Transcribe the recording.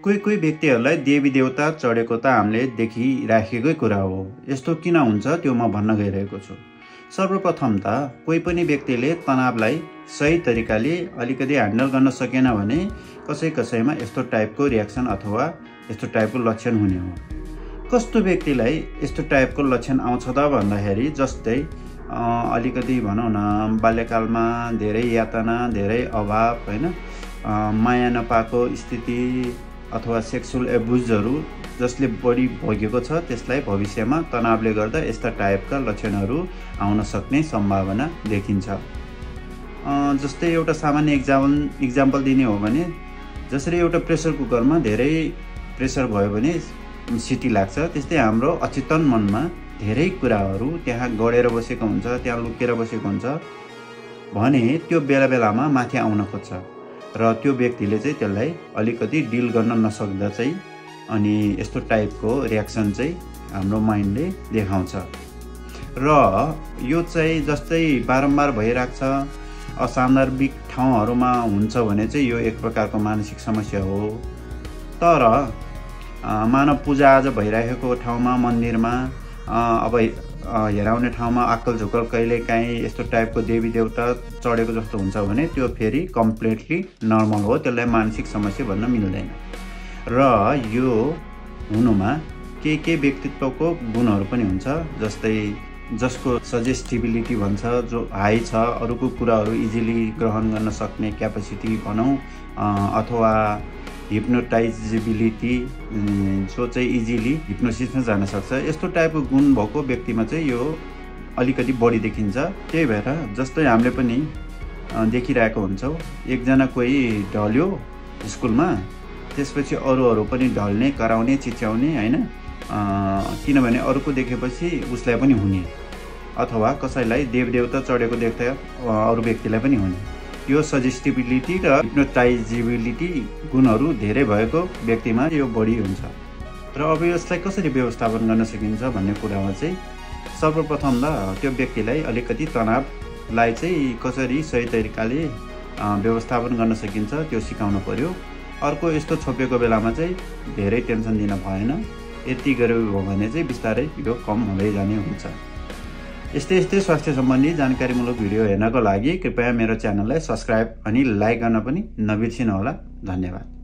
कोही व्यक्तिहरूलाई देवी देवता चढेको त हामीले देखिराखेकै कुरा हो। यस्तो किन हुन्छ त्यो म भन्न गइरहेको छु। सर्वप्रथम त कोही पनि व्यक्तिले तनावलाई सही तरिकाले अलिकति ह्यान्डल गर्न सकेन भने कसैमा यस्तो टाइपको रियाक्सन अथवा यस्तो टाइपको लक्षण हुने हो। कस्तो व्यक्तिलाई यस्तो टाइपको लक्षण आउँछ त भन्दाखेरि जस्तै अलिकति भनौँ न बाल्यकालमा धेरै यातना, धेरै अभाव, हैन, माया नपाएको स्थिति अथवा सेक्सुअल एब्युजहरू जसले बढी भोगेको छ त्यसलाई भविष्यमा तनावले गर्दा यस्ता टाइपका लक्षणहरू आउन सक्ने सम्भावना देखिन्छ। जस्तै एउटा सामान्य इक्जाम्पल दिने हो भने जसरी एउटा प्रेसर कुकरमा धेरै प्रेसर भयो भने सिटी लाग्छ, त्यस्तै हाम्रो अचेतन मनमा धेरै कुराहरू त्यहाँ गडेर बसेको हुन्छ, त्यहाँ लुकेर बसेको हुन्छ भने त्यो बेलामा माथि आउन खोज्छ र त्यो व्यक्तिले चाहिँ त्यसलाई अलिकति डिल गर्न नसक्दा चाहिँ अनि यस्तो टाइपको रियाक्सन चाहिँ हाम्रो माइन्डले देखाउँछ। र यो चाहिँ जस्तै बारम्बार भइरहेको छ, असान्दर्भिक ठाउँहरूमा हुन्छ भने चाहिँ यो एक प्रकारको मानसिक समस्या हो। तर मानव पूजाआजा भइरहेको ठाउँमा, मन्दिरमा, अब हेराउने ठाउँमा अक्कल झुक्कल कहिलेकाहीँ यस्तो टाइपको देवी देवता चढेको जस्तो हुन्छ भने त्यो फेरि कम्प्लिटली नर्मल हो, त्यसलाई मानसिक समस्या भन्न मिल्दैन। र यो हुनुमा के व्यक्तित्वको गुणहरू पनि हुन्छ, जस्तै जसको सजेस्टिबिलिटी भन्छ, जो हाई छ, अरूको कुराहरू इजिली ग्रहण गर्न सक्ने क्यापेसिटी भनौँ, अथवा हिप्नोटाइजेबिलिटी, जो चाहिँ इजिली हिप्नोसिसमा जान सक्छ, यस्तो टाइपको गुण भएको व्यक्तिमा चाहिँ यो अलिकति बढी देखिन्छ। त्यही भएर जस्तै हामीले पनि देखिरहेको हुन्छौँ, एकजना कोही ढल्यो स्कुलमा, त्यसपछि अरूहरू पनि ढल्ने, कराउने, चिच्याउने, हैन, किनभने अरूको देखेपछि उसलाई पनि हुने, अथवा कसैलाई देवदेवता चढेको देख्दा अरू व्यक्तिलाई पनि हुने। यो सजेस्टिबिलिटी र हिप्नोटाइजेबिलिटी गुणहरू धेरै भएको व्यक्तिमा यो बढी हुन्छ। र अब यसलाई कसरी व्यवस्थापन गर्न सकिन्छ भन्ने कुरामा चाहिँ सर्वप्रथम त त्यो व्यक्तिलाई अलिकति तनावलाई चाहिँ कसरी सही तरिकाले व्यवस्थापन गर्न सकिन्छ त्यो सिकाउनु पर्यो। अर्को, यस्तो छोपेको बेलामा चाहिँ धेरै टेन्सन दिन भएन, यति गर्यो भने चाहिँ बिस्तारै यो कम हुँदै जाने हुन्छ। यस्तै स्वास्थ्य सम्बन्धी जानकारीमूलक भिडियो हेर्नको लागि कृपया मेरो च्यानललाई सब्स्क्राइब अनि लाइक गर्न पनि नबिर्सिनुहोला। धन्यवाद।